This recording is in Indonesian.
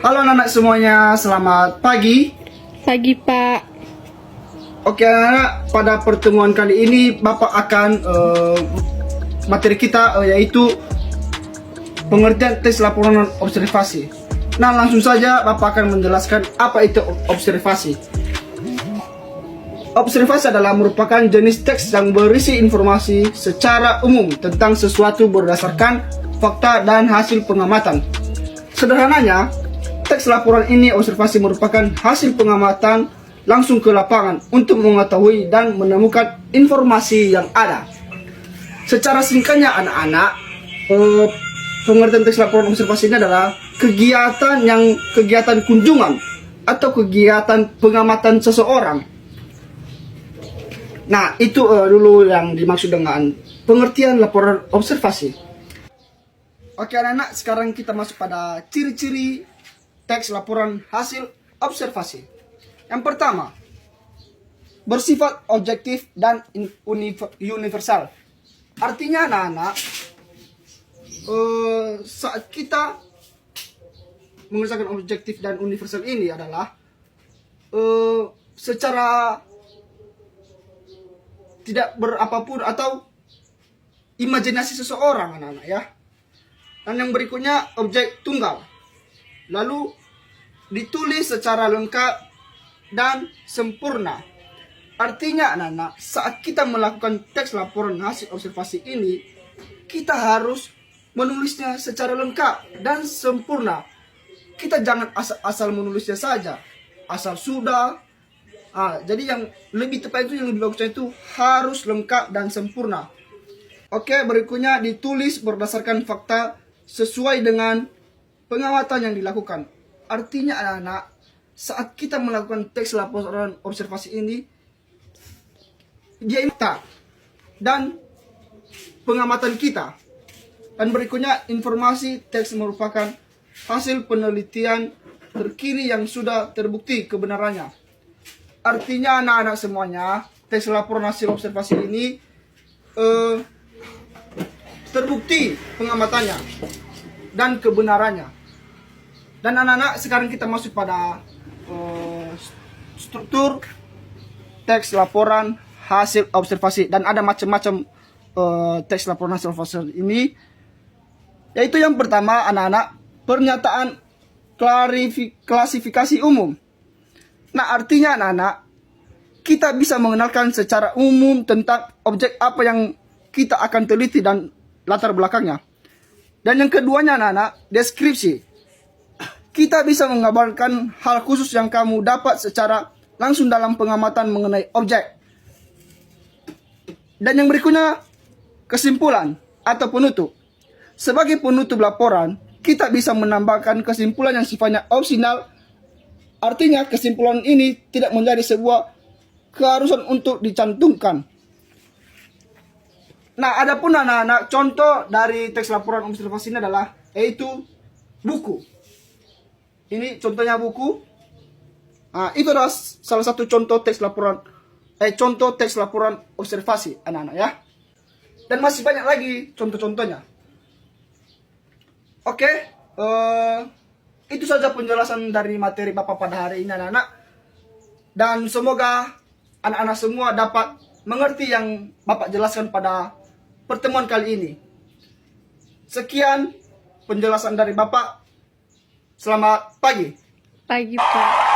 Halo anak-anak semuanya, selamat pagi. Pagi, Pak. Oke anak-anak, pada pertemuan kali ini Bapak akan materi kita yaitu pengertian tes laporan observasi. Nah, langsung saja Bapak akan menjelaskan apa itu observasi. Observasi adalah merupakan jenis teks yang berisi informasi secara umum tentang sesuatu berdasarkan fakta dan hasil pengamatan. Sederhananya, teks laporan ini observasi merupakan hasil pengamatan langsung ke lapangan untuk mengetahui dan menemukan informasi yang ada. Secara singkatnya anak-anak, pengertian teks laporan observasi ini adalah kegiatan kunjungan atau kegiatan pengamatan seseorang. Nah, itu dulu yang dimaksud dengan pengertian laporan observasi. Oke anak-anak, sekarang kita masuk pada ciri-ciri teks laporan hasil observasi. Yang pertama, bersifat objektif dan universal. Artinya anak-anak, saat kita mengerjakan objektif dan universal ini adalah secara tidak berapapun atau imajinasi seseorang anak-anak ya. Dan yang berikutnya objek tunggal. Lalu ditulis secara lengkap dan sempurna. Artinya anak-anak, saat kita melakukan teks laporan hasil observasi ini, kita harus menulisnya secara lengkap dan sempurna. Kita jangan asal menulisnya saja, asal sudah. Jadi yang lebih tepat itu, yang lebih bagusnya itu harus lengkap dan sempurna. Oke, berikutnya ditulis berdasarkan fakta sesuai dengan pengamatan yang dilakukan. Artinya anak-anak, saat kita melakukan teks laporan observasi ini, dia fakta dan pengamatan kita. Dan berikutnya informasi teks merupakan hasil penelitian terkini yang sudah terbukti kebenarannya. Artinya anak-anak semuanya, teks laporan hasil observasi ini terbukti pengamatannya dan kebenarannya. Dan anak-anak, sekarang kita masuk pada struktur teks laporan hasil observasi. Dan ada macam-macam teks laporan hasil observasi ini. Yaitu yang pertama anak-anak, pernyataan klasifikasi umum. Nah, artinya anak-anak, kita bisa mengenalkan secara umum tentang objek apa yang kita akan teliti dan latar belakangnya. Dan yang keduanya anak-anak, deskripsi. Kita bisa mengabarkan hal khusus yang kamu dapat secara langsung dalam pengamatan mengenai objek. Dan yang berikutnya, kesimpulan atau penutup. Sebagai penutup laporan, kita bisa menambahkan kesimpulan yang sifatnya opsional. Artinya kesimpulan ini tidak menjadi sebuah keharusan untuk dicantumkan. Nah, adapun anak-anak, contoh dari teks laporan observasi ini adalah yaitu buku. Ini contohnya buku. Itu adalah salah satu contoh teks laporan observasi anak-anak ya. Dan masih banyak lagi contoh-contohnya. Oke, itu saja penjelasan dari materi Bapak pada hari ini anak-anak. Dan semoga anak-anak semua dapat mengerti yang Bapak jelaskan pada pertemuan kali ini. Sekian penjelasan dari Bapak. Selamat pagi. Pagi, Pak.